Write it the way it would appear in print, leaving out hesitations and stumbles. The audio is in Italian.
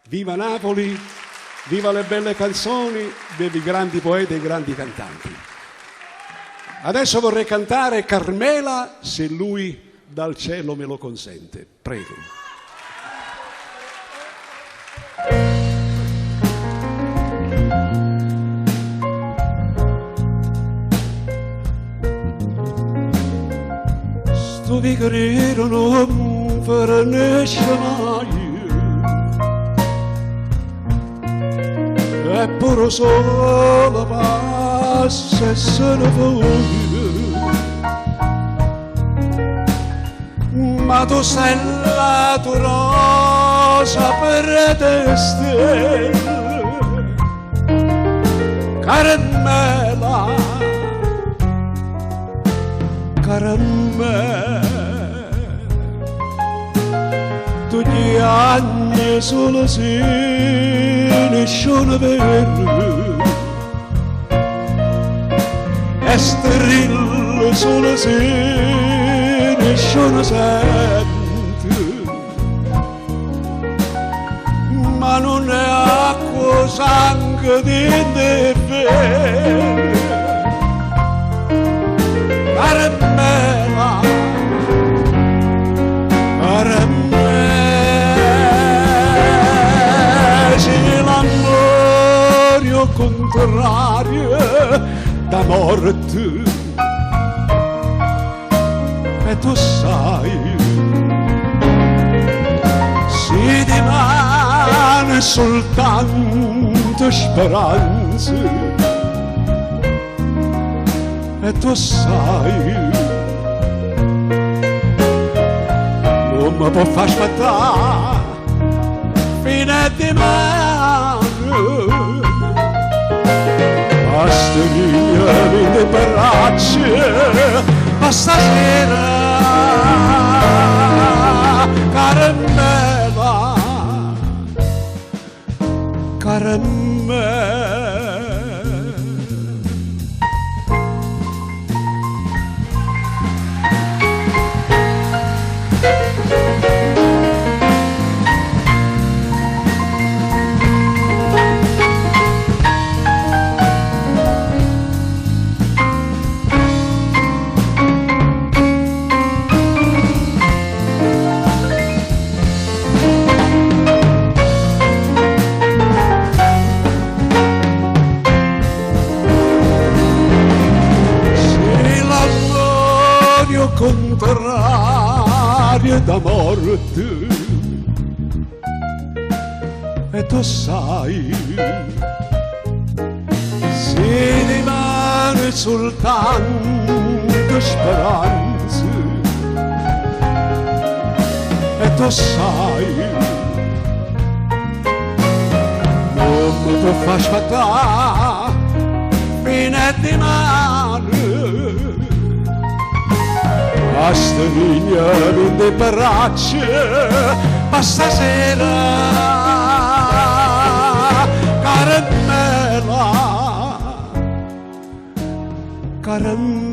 Viva Napoli, viva le belle canzoni, viva i grandi poeti e i grandi cantanti. Adesso vorrei cantare Carmela, se lui dal cielo me lo consente. Prego. Sto vigrero non fornisce mai, e pure solo passa e se ne voglia, ma tu sei la tua rosa per te stelle, caramella, caramella, tutti gli anni solo si nessuno vero, e strillo solo si nessuno sente, ma non è acqua sangue di te vero, caramella, caramella, se l'amore contrario da morte, e tu sai, si rimane soltanto speranza, e tu sai, non mi può far aspettare fine di mano, basta che mi braccia, basta sera, caramella, caramella. Contrario da morte, e tu sai, si rimane soltanto speranza, e tu sai, non mi può far aspettare fine di mano, basta vignami di braccia, basta sera, caramella, caramella.